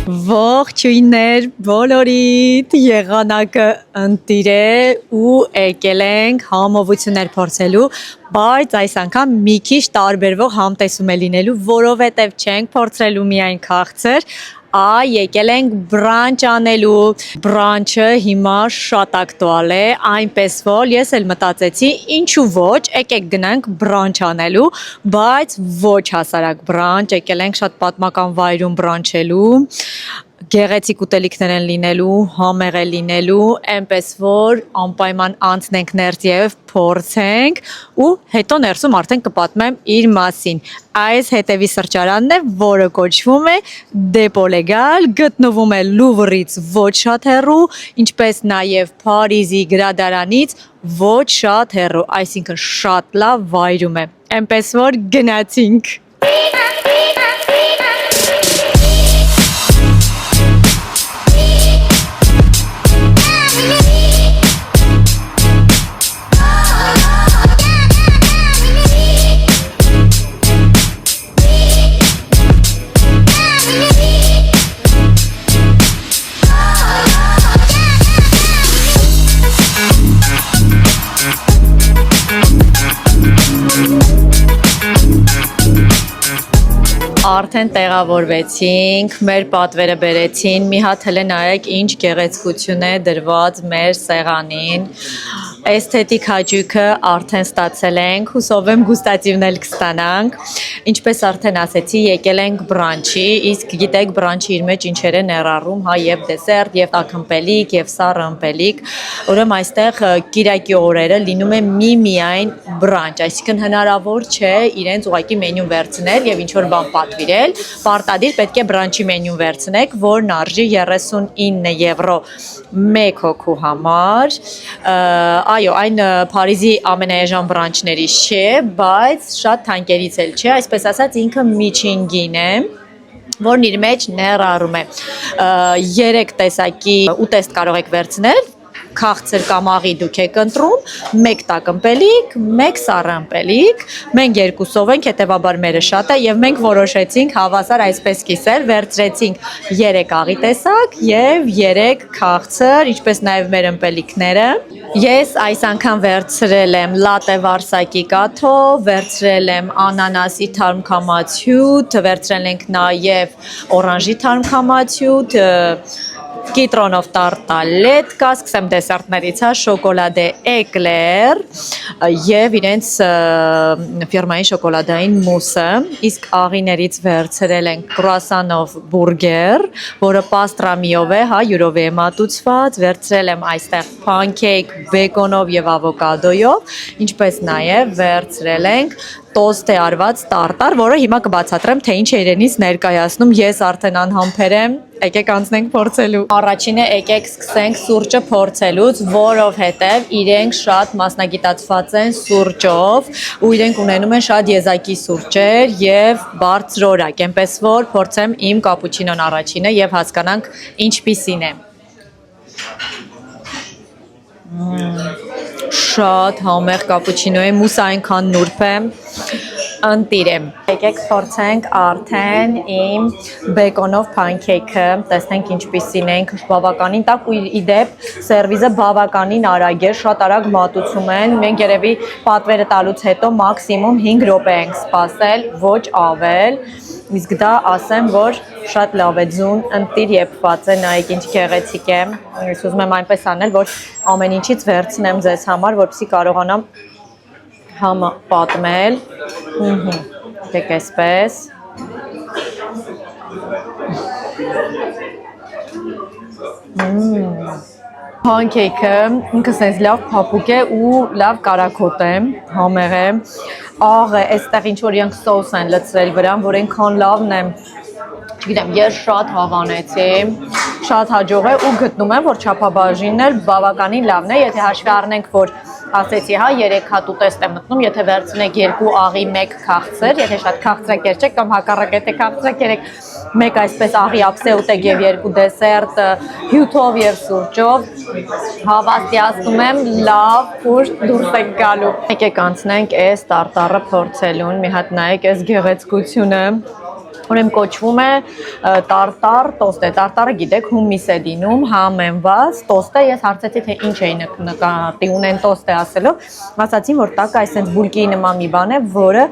Ողջույններ բոլորիդ, եղանակը ընտիր է ու եկել ենք համովություններ փորձելու, բայց այս անգամ մի քիչ տարբերվող համտեսում է լինելու, որովհետև չենք փորձելու միայն քաղցր, եկել ենք բրանչ անելու, բրանչը հիմա շատ ակտուալ է, այնպես որ ես էլ մտածեցի, ինչու ոչ, եկեք գնանք բրանչ անելու, բայց ոչ հասարակ բրանչ, եկել ենք շատ պատմական վայրում բրանչելու, գեղեցիկ ուտելիքներ են լինելու, համեղ է լինելու, այնպես որ անպայման անցնենք ներս եւ փորձենք ու հետո ներսում արդեն կպատմեմ իր մասին։ Այս հետևի սրճարանն է, որը կոչվում է Դեպոլեգալ, գտնվում է Լուվրից ոչ շատ հեռու, ինչպես նաև Փարիզի գրադարանից ոչ շատ հեռու, այսինքն շատ լավ վայրում է։ Այնպես որ գնացինք։ Արդեն տեղավորվեցինք, մեր պատվերը բերեցին, մի հատ հələ նայեք ինչ գեղեցկություն է դրված մեր սեղանին, էսթետիկ հաճույքը արդեն ստացել ենք, հուսով եմ գուստատիվն էլ կստանանք, ինչպես արդեն ասեցի, եկել ենք բրանչի, իսկ գիտեք բրանչի իր մեջ ինչեր է ներառում, հա, եւ դեսերտ, եւ ակմպելիք, եւ սառը ըմպելիք, ուրեմն այստեղ կիրակի օրերը լինում է միայն բրանչ, այսինքն հնարավոր չէ իրենց ուղղակի մենյուն վերցնել եւ ինչ որ բան պատվիրել, պարտադիր պետք է բրանչի մենյուն վերցնեք, որն արժի 39 եվրո 1 հոգու համար, այո, այն Փարիզի ամենաէժան բրանչներից չէ, բայց շատ թանկերից էլ չէ, այսպես ասած ինքը միջին գին է, որն իր մեջ ներառում է 3 տեսակի ուտեստ կարող եք վերցնել, քաղցր կամ աղի դուք եք ընտրում, 1 տակըմպելիք, 1 սառը ըմպելիք, մենք երկուսով ենք, հետևաբար մերը շատ է եւ մենք որոշեցինք հավասար այսպես կիսել, վերցրեցինք 3 աղի տեսակ եւ 3 քաղցր, ինչպես նաեւ մեր ըմպելիքները։ Ես այս անգամ վերցրել եմ լատե վարսակի կաթո, վերցրել եմ անանասի թարմ կամացյուտ, վերցրել ենք նաեւ օրանժի թարմ կամացյուտ, կիտրոնով տարտալետ կա, սկսեմ դեսերտներից, հա, շոկոլադե էկլեր եւ իրենց ֆիրմայի շոկոլադային մուսը, իսկ աղիներից վերցրել ենք կրուասանով բուրգեր, որը պաստրամիով է, հա, յուրով է մատուցված, վերցրել եմ այստեղ փանքեյք բեկոնով եւ ավոկադոյով, ինչպես նաեւ վերցրել ենք տոստե արված տարտար, որը հիմա կբացատրեմ, թե ինչ է իրենից ներկայացնում, ես արդեն անհամբեր եմ, եկեք անցնենք փորձելու։ Առաջինը եկեք սկսենք սուրճը փորձելուց, որովհետև իրենք շատ մասնագիտացված են սուրճով ու իրենք ունենում են շատ եզակի սուրճեր եւ բարձրորակ, այնպես որ փորձեմ իմ կապուչինոն առաջինը եւ հասկանանք ինչպիսին է։ Շատ համեղ կապուչինո է, մուսը այնքան նուրբ է, ընտիր է։ Եկեք փորձենք արդեն իմ բեկոնով փանքեյքը, տեսնենք ինչպիսին ենք, բավականին տաք ու ի դեպ սերվիզը բավականին արագ է, շատ արագ մատուցում են, մենք երևի պատվերը տալուց հետո մաքսիմում 5 րոպե ենք սպասել, ոչ ավել, իսկ դա ասեմ, որ շատ լավ է ձուն, ընտիր եփված է, նայեք ինչ գեղեցիկ է, ես ուզում եմ այնպես անել, որ ամեն ինչից վերցնեմ ձեզ համար, որպեսզի կարողանամ համը պատմել, եկեք այսպես, փանքեյքը ինքը սենց լավ փափուկ է ու լավ կարագոտ է, համեղ է, աղը, այստեղ ինչ որ իրենք սոուս են լցրել վրան, որ այնքան լավն է, չգիտեմ, ես շատ հավանեցի, շատ հաջող է ու գտնում եմ, որ չափաբաժինն էլ բավականին լավն է, եթե հաշվի առնենք, որ ասեցի, հա, 3 հատ ուտեստ է մտնում, եթե վերցնեք 2 աղի 1 քաղցր, եթե շատ քաղցրակեր չեք կամ հակառակ եթե քաղցրակեր եք, 1 այսպես աղի ափսե ուտեք եւ 2 դեսերտ հյութով եւ սուրճով, հավաստիացնում եմ լավ փուշ դուրս եք գալու։ Եկեք անցնենք այս տարտարը փորձելուն, մի հատ նայեք այս գեղեցկությունը, Ուրեմն կոչվում է տարտար տոստ է, տարտարը գիտեք հումիս է դինում, համեմված, տոստ է, ես հարցեցի թե ինչ էի նկատի ունեն տոստ է ասելով, ասացին որ տակը այսպես բուլկի նման մի բան է, որը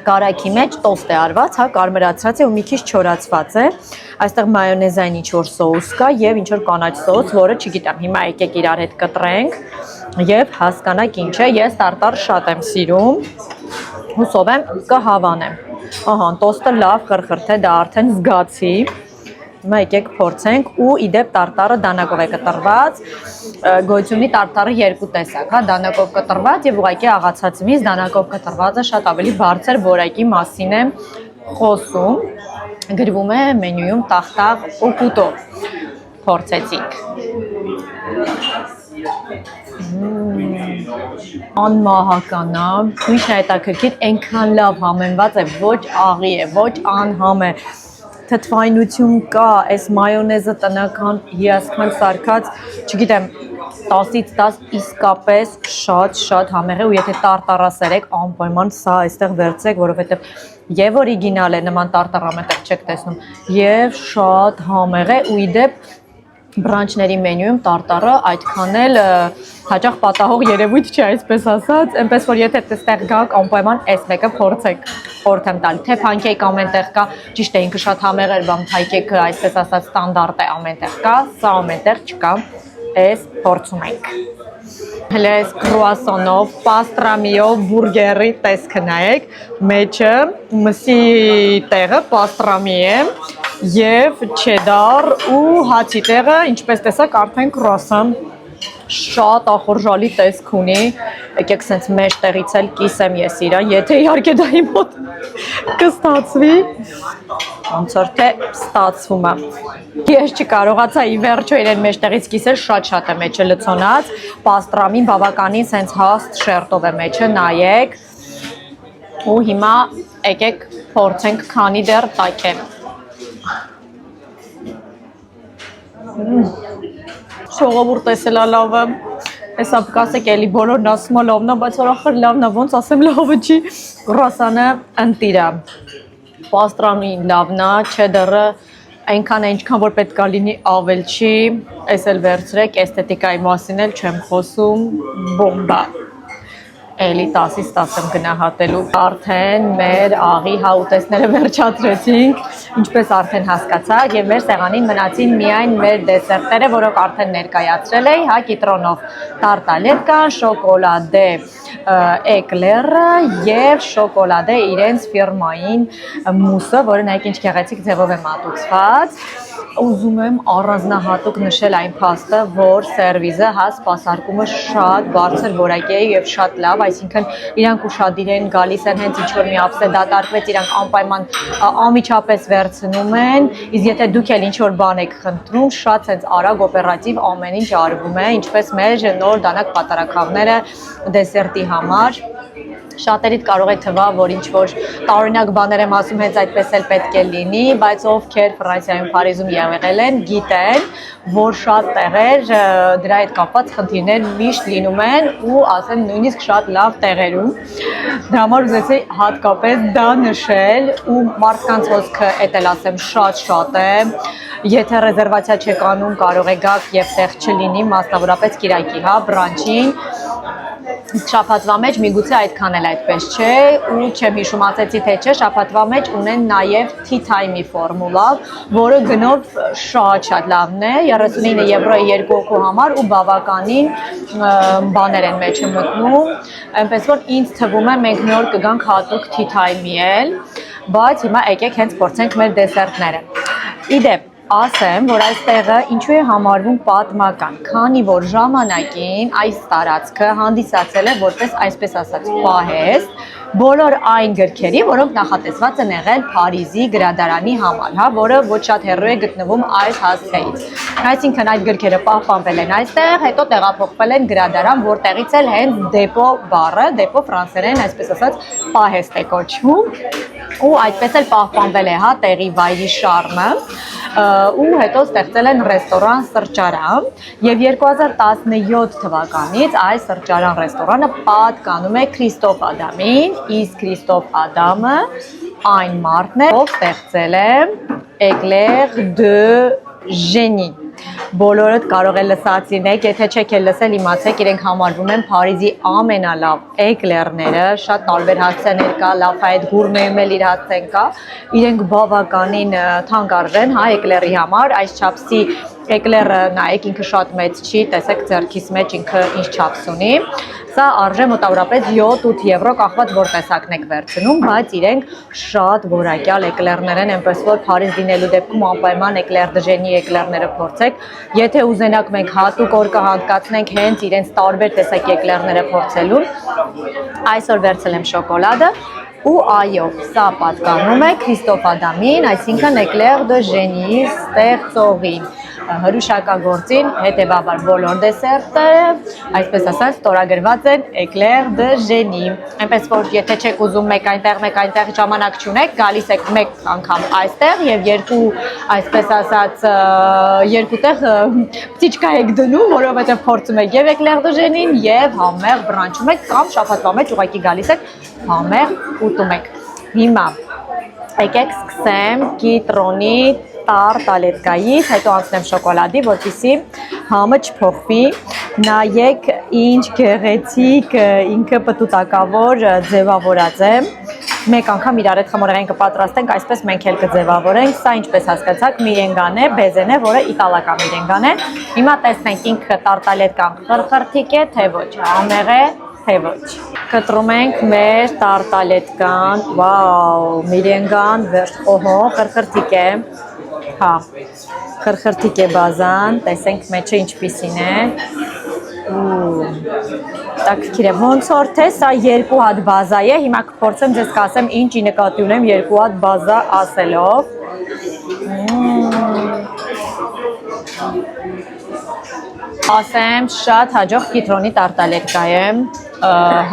կարագի մեջ տոստ է արված, հա, կարմրացած է ու մի քիչ չորացված է, այստեղ մայոնեզային ինչ-որ սոուս կա և ինչ-որ կանաչ սոուս, որը չգիտեմ, հիմա եկեք իրար հետ կտրենք և հասկանանք ինչ է, ես տարտար շատ եմ սիրում, հուսով եմ կհավանեմ, ահա, տոստը լավ խրխրթե, դա արդեն զգացի, հիմա եկեք փորձենք ու իդեպ տարտարը դանակով է կտրված, գոյություն ունի տարտարը երկու տեսակ, հա, դանակով կտրված եւ ուղղակի աղացած միս, դանակով կտրվածը շատ ավելի բարձր որակի մասին է խոսում, գրվում է մենյուում տախտաղ ու կուտո, փորձեցինք։ Անմահական է, ինչ հետաքրքիր, այնքան լավ համեմված է, ոչ աղի է, ոչ անհամ է, թթվայնություն կա, այս մայոնեզը տնական հիասքանչ սարքած, չգիտեմ, 10-ից 10 իսկապես շատ համեղ է ու եթե տարտարասեր եք, անպայման սա այստեղ վերցրեք, որովհետև եւ օրիգինալ է, նման տարտար ամենտեղ չեք տեսնում, եւ շատ համեղ է ու իդեպ բրանչների մենյուում տարտարը այդքան էլ հաճախ պատահող երևույթ չի, այսպես ասած, այնպես որ եթե այստեղ գաք, անպայման այս մեկը փորձեք, խորհուրդ եմ տալի, թե փանքեյք ամենտեղ կա, ճիշտ է, ինքը շատ համեղ էր, բան փանքեյքը այսպես ասած ստանդարտ է ամենտեղ կա, սա ամենտեղ չկա, այս փորձում ենք։ Հələ այս կրուասոնով, պաստրամիով, բուրգերի տեսքը նայեք, մեջը մսի տեղը պաստրամի է և չեդար ու հացի տեղը, ինչպես տեսակ արդեն կրուասան շատ ախորժալի տեսք ունի, եկեք սենց մեջ տեղից էլ կիսեմ ես իրան, եթե իհարկե դա իմ մոտ կստացվի, ոնց որ թե ստացվում է։ Ես չկարողացա ի վերջո իրեն մեջ տեղից կիսել, շատ է մեջը լցոնած, պաստրամին բավականին սենց հաստ շերտով է մեջը, նայեք, ու հիմա եկեք փորձենք, քանի դեռ տաք է։ Շողովուրդ տեսելա լավը, հեսա կասեք էլի բոլորն ասում է լավն է, բայց որ ախր լավն է, ոնց ասեմ լավը չի, կրուասանը ընտիր է, պաստրամին լավն է, չեդերը այնքան է ինչքան որ պետք է լինի ավել չի, այս էլ վերցրեք, էսթետիկայի մասին էլ չեմ խոսում, բոմբա։ Էլի 10-ից 10 եմ գնահատելու, արդեն մեր աղի հաուտեսները վերջացրեցինք, ինչպես արդեն հասկացաք և մեր սեղանին մնացին միայն մեր դեսերտերը, որոնք արդեն ներկայացրել էի, հա կիտրոնով տարտալետկա, շոկոլադե էկլերը և շոկոլադե իրենց ֆիրմային մուսը, որը նայեք ինչ գեղեցիկ ձևով է մատուցված, ուզում եմ առանձնահատուկ նշել այն փաստը, որ սերվիզը հա սպասարկումը շատ բարձր որակի է և շատ լավ, այսինքն իրանք ուշադիր են գալիս են հենց ինչ-որ մի ափսե դատարկվեց, իրանք անպայման անմիջապես վերցնում են, իսկ եթե դուք էլ ինչ-որ բան եք խնդրում, շատ հենց արագ օպերատիվ ամեն ինչ արվում է, ինչպես մեր նոր դանակ պատարագավները դեսերտի համար, շատերիդ կարող է թվա, որ ինչ-որ տարօրինակ բաներ եմ ասում, հենց այդպես էլ պետք է լինի, բայց ովքեր Ֆրանսիայում, Փարիզում եղել են, գիտեն, որ շատ տեղեր դրա հետ կապված խնդիրներ միշտ լինում են ու ասեն նույնիսկ շատ լավ տեղերում։ Դրա համար ուզեցի հատկապես դա նշել ու մարդկանց հոսքը էդ էլ ասեմ շատ է։ Եթե ռեզերվացիա չեք անում, կարող եք գաք եւ տեղ չլինի, մասնավորապես կիրակի, հա, բրանչին շաբաթվա մեջ միգուցե այդքան էլ այդպես չէ ու չեմ հիշում ասեցի թե չէ, շաբաթվա մեջ ունեն նաև tea time-ի ֆորմուլա, որը գնով շատ լավն է, 39 եվրոյի 2 հոգու համար ու բավականին բաներ են մեջը մտնում, այնպես որ ինձ թվում է մենք նոր կգանք հատուկ tea time-ի էլ, բայց հիմա եկեք հենց փորձենք մեր դեսերտները։ Իդեպ ասեմ, որ այս տեղը ինչու է համարվում պատմական, քանի որ ժամանակին այս տարածքը հանդիսացել է որպես այսպես ասած պահեստ բոլոր այն գրքերի, որոնք նախատեսված են եղել Փարիզի գրադարանի համար, հա, որը ոչ շատ հեռու է գտնվում այս հասցեից։ Այսինքն այդ գրքերը պահպանվել են այստեղ, հետո տեղափոխվել են գրադարան, որտեղից էլ հենց դեպո բառը, դեպո ֆրանսերեն այսպես ասած պահեստ է կոչվում ու այդպես էլ պահպանվել է, հա, տեղի վայրի շարմը։ ու հետո ստեղծել են ռեստորան սրճարան եւ 2017 թվականից այս սրճարան ռեստորանը պատկանում է Քրիստոֆ Ադամին, իսկ Քրիստոֆ Ադամը այն մարդն է, ով ստեղծել է Éclair de Génie։ Բոլորդ կարող է լսած լինեք, եթե չեք էլ լսել, իմացեք, իրենք համարվում են Փարիզի ամենալավ էկլերները, շատ տարբեր հասցեներ կա, Lafayette Gourmet-ում էլ իր հասցեն կա, իրենք բավականին թանկարժեն, հա, էկլերի համար, այս չափսի էկլերը նայեք, ինքը շատ մեծ չի, տեսեք ձեռքիս մեջ ինքը ինչ չափս ունի, սա արժե մոտավորապես 7-8 եվրո, կախված որ տեսակն եք վերցնում, բայց իրենք շատ որակյալ էկլերներ են, այնպես որ Փարիզ դինելու դեպքում անպայման Éclair de Génie էկլերները փորձեք, եթե ուզենաք մենք հատուկ օր կհատկացնենք հենց իրենց տարբեր տեսակի էկլերները փորձելուն, այսօր վերցել եմ շոկոլադը, ու այո, սա պատկանում է Քրիստոֆ Ադամին, այսինքն Éclair de Génie ստեղծողին, հրուշակագործին, հետևաբար բոլոր դեսերտները, այսպես ասած, ստորագրված են Éclair de Génie, այնպես որ եթե չեք ուզում մեկ այնտեղ ժամանակ չունեք, գալիս եք մեկ անգամ այստեղ եւ երկու, այսպես ասած, երկու տեղ պտիչկա եք դնում, որովհետեւ փորձում եք եւ Éclair de Génie-ին եւ համեղ բրանչում եք կամ շաբաթվա մեջ ուղղակի գալիս եք համեղ ուտում եք։ Հիմա եկեք սկսեմ կիտրոնի տարտալետկայից, հետո անցնեմ շոկոլադի, որպեսզի համը չփոխվի։ Նայեք ինչ գեղեցիկ ինքը պտուտակավոր ձևավորած է։ Մեկ անգամ իրար հետ խմորեղեն կպատրաստենք, այսպես մենք էլ կձևավորենք։ Սա ինչպես հասկացաք, միրենգան է, բեզեն է, որը իտալական միրենգան է։ Հիմա տեսնենք ինքը տարտալետկան խրխրթիկ է, թե ոչ, համեղ է, թե ոչ։ Կտրում ենք մեր տարտալետկան, վաու, միրենգան, օհո, խրխրթիկ է, հա, խրխրթիկ է բազան, տեսենք մեջը ինչպիսին է, տակքիր է, ոնց որ թե սա երկու հատ բազա է, հիմա կփորձեմ ձեզ կասեմ ինչի նկատի ունեմ երկու հատ բազա ասելով, ասեմ շատ հաջող կիտրոնի տարտալետկա է,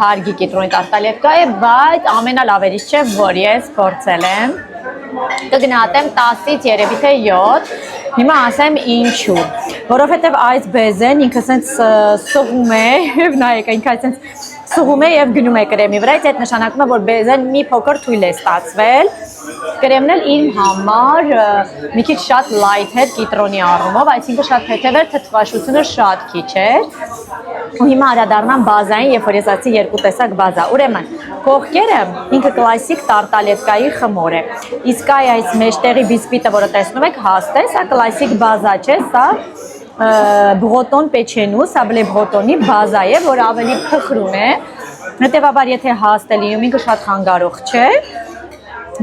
հարգի կիտրոնի տարտալետկա է, բայց ամենալավերից չէ, որ ես փորձել եմ, կգնահատեմ 10-ից երևի թե 7, հիմա ասեմ ինչու, որովհետև այս բեզեն ինքը սենց սղում է, նայեք, ինքը սենց սղում է և գնում է կրեմի վրա, այդ նշանակում է, որ բեզեն մի փոքր թույլ է ստացվել, կրեմն էլ իմ համար մի քիչ շատ լայթ էր կիտրոնի առումով, այսինքն շատ թեթև էր, թթվաշությունը շատ քիչ էր, ու հիմա անդրադառնամ բազային, երբ որ ես ասացի երկու տեսակ բազա, ուրեմն կողքերը ինքը կլասիկ տարտալետկայի խմոր է, իսկ այս մեջտեղի բիսկվիտը, որը տեսնում եք, հաստ է, սա կլասիկ բազա չէ, սա բրոտոն պեչենու, սա բլե բրոտոնի բազա է, որ ավելի փխրուն է, հետևաբար եթե հաստ է լինում, ինքը շատ խանգարող չէ,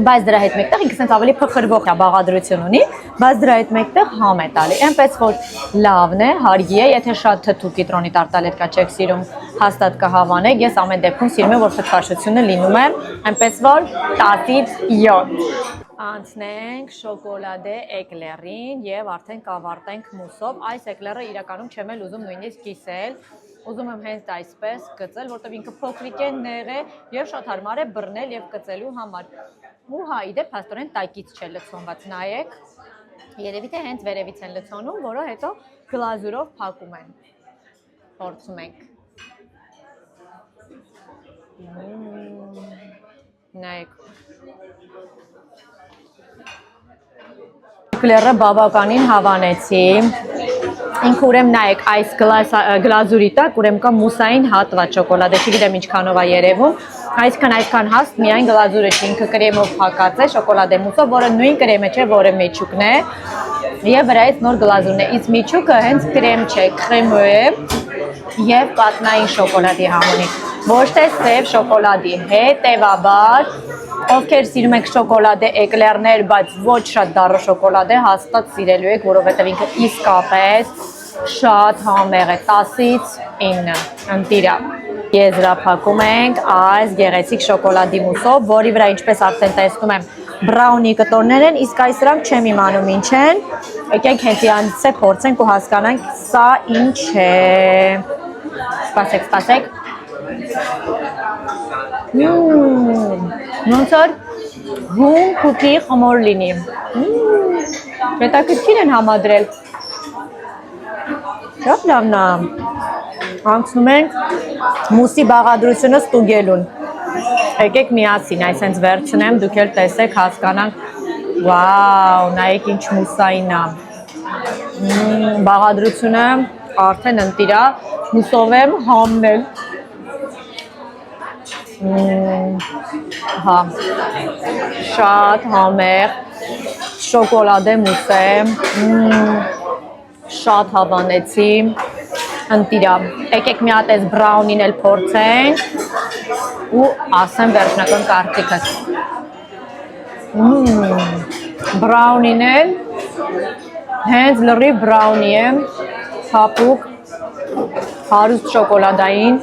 բայց դրա հետ մեկտեղ ինքը սենց ավելի փխրվող բաղադրություն ունի, բայց դրա հետ մեկտեղ համ է տալի, այնպես որ լավն է, հարգի է, եթե շատ թթու կիտրոնի տարտալետկա չեք սիրում, հաստատ կհավանեք, ես ամեն դեպքում սիրում եմ, որ թթվաշությունը լինում է, այնպես որ 10-ից 7։ Անցնենք շոկոլադե էկլերին և արդեն կավարտենք մուսով, այս էկլերը իրականում չեմ էլ ուզում նույնիսկ կիսել, ուզում եմ հենց այսպես կծել, որտև ինքը փոքրիկ է, նեղ է և շատ հարմար է բռնել և կծելու համար։ Ու հա, իդեպ հաստորեն տակից չէ լցոնված, նայեք, երևի թե հենց վերևից են լցոնում, որը հետո գլազուրով փակում են, փորձում ենք։ Նայեք։ Էկլերը բավականին հավանեցի, ինքը ուրեմն նայեք այս գլազուրի տակ, ուրեմն կա մուսային հատված շոկոլադը, չգիտեմ ինչքանով է երևում, այսքան հաստ միայն գլազուրը չի, ինքը կրեմով փակած է շոկոլադե մուսով, որը նույն կրեմը չէ, որը միջուկն է, և վրայից նոր գլազուրն է, իսկ միջուկը հենց կրեմ չէ, քրեմը է և կատնային շոկոլադի համունի, ոչ թե սև շոկոլադի, հետևաբար ովքեր սիրում եք շոկոլադե էկլերներ, բայց ոչ շատ դառը շոկոլադե, հաստատ սիրելու եք, որովհետև ինքը իսկապես շատ համեղ է, 10-ից 9, ընտիրա։ Եզրափակում ենք այս գեղեցիկ շոկոլադի մուսով, որի վրա ինչպես արդեն տեսնում եմ բրաունի կտորներ են, իսկ այս սրանք չեմ իմանում ինչ են, եկեք հենց իրանից է փորձենք ու հասկանանք սա ինչ է, սպասեք, ոնց որ Հում քուքի խմոր լինի։ Հետաքրքիր են համադրել։ Շատ լավն է։ Անցնում ենք մուսի բաղադրությունը ստուգելուն։ Եկեք միասին, այսենց վերցնեմ, դուք էլ տեսեք, հասկանանք։ Վաու, նայեք ինչ մուսային է։ Բաղադրությունը արդեն ընտիրա, հուսով եմ համնել։ Հա, շատ համեղ, շոկոլադե մուս է, շատ հավանեցի, ընտիրա, եկեք մի հատ էս բրաունին էլ փորձենք ու ասեմ վերջնական կարծիքս։ Բրաունին էլ հենց լրիվ բրաունի է, փափուկ, հարուստ շոկոլադային,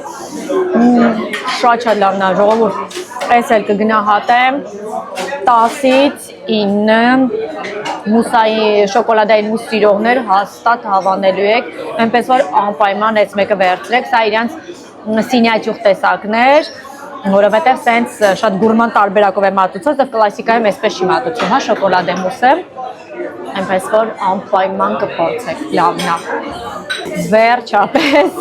շատ լավն է, ժողովուրդ, այս էլ կգնահատեմ 10-ից 9 մուսայի շոկոլադային մուս սիրողներ հաստատ հավանելու եք, այնպես որ անպայման այս մեկը վերցրեք, սա իրանց սինյաճյուղ տեսակներ, որովհետև սենց շատ գուրման տարբերակով է մատուցած, դեպ կլասիկայում այսպես չի մատուցում, հա, շոկոլադե մուսը, այնպես որ անպայման կփորձեք, լավն է։ Վերջապես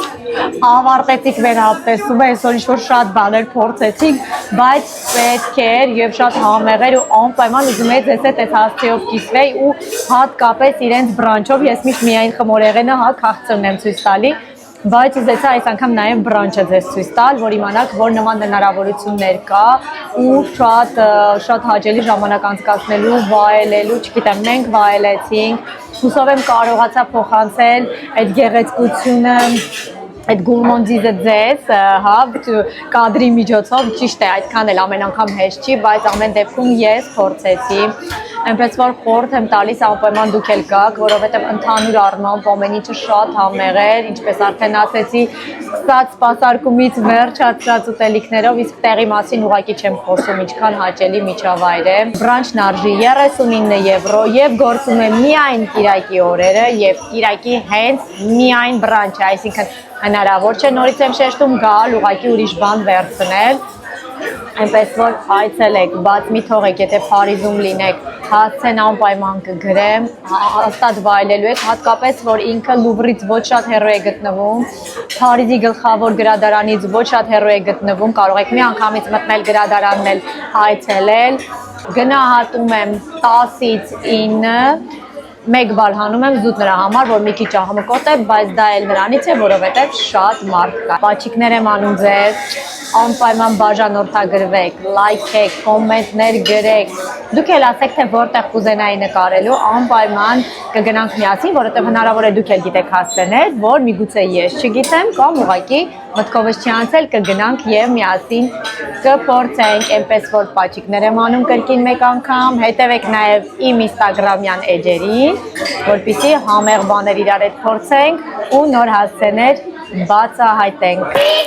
ավարտեցիք մեր հատտեսումը, այսօր ինչ-որ շատ բաներ փորձեցինք, բայց պետք էր և շատ համեղ էր ու անպայման ուզում էի ձեզ հետ այս հասցեով կիսվեի ու հատկապես իրենց բրանչով, ես միշտ միայն խմորեղենը քաղցրն եմ ցույց տալի, բայց ուզեցա այս անգամ նաև բրանչը ձեզ ցույց տալ, որ իմանաք, որ նման հնարավորություններ կա ու շատ հաճելի ժամանակ անցկացնելու, վայելելու, չգիտեմ, մենք վայելեցինք, հուսով եմ կարողացա փոխանցել այդ գեղեցկությունը, այդ գուրմանդիզը ձեզ, հա, կադրի միջոցով, ճիշտ է, այդքան էլ ամեն անգամ հեշտ չի, բայց ամեն դեպքում ես փորձեցի, այնպես որ խորհուրդ եմ տալիս անպայման դուք էլ գաք, որովհետև ընդհանուր առմամբ ամեն ինչը շատ համեղ էր, ինչպես արդեն ասեցի, սկսած սպասարկումից վերջացած ուտելիքներով, իսկ տեղի մասին ուղղակի չեմ խոսում, ինչքան հաճելի միջավայր է։ Բրանչն արժի 39 եվրո եւ գործում է միայն կիրակի օրերը եւ կիրակի հենց միայն բրանչը, այսինքն հնարավոր չէ նորից եմ շեշտում գալ, ուղղակի ուրիշ բան վերցնել, այնպես որ այցելեք, բաց մի թողեք, եթե Փարիզում լինեք, հասցեն անպայման կգրեմ, հաստատ վայելելու եք, հատկապես որ ինքը Լուվրից ոչ շատ հեռու է գտնվում, Փարիզի գլխավոր գրադարանից ոչ շատ հեռու է գտնվում, կարող եք մի անգամից մտնել գրադարանն էլ այցելել, գնահատում եմ 10-ից 9 մեկ բալ հանում եմ զուտ նրա համար, որ մի քիչ աղմկոտ է, բայց դա էլ նրանից է, որովհետև շատ մարդ կա։ Պաչիկներ եմ անում ձեզ, անպայման բաժանորդագրվեք, լայքեք, կոմենտներ գրեք, դուք էլ ասեք, թե որտեղ կուզենայի նկարելու, անպայման կգնանք միասին, որովհետև հնարավոր է դուք էլ գիտեք հասցնել, որ միգուցե ես չգիտեմ, կամ ուղղակի մտքովս չի անցել, կգնանք եւ միասին կփորձենք, այնպես որ պաչիկներ եմ անում կրկին մեկ անգամ, հետևեք նաեւ իմ ինստագրամյան էջերին, որպեսզի համեղ բաներ իրար հետ փորձենք ու նոր հասցեներ բացահայտենք։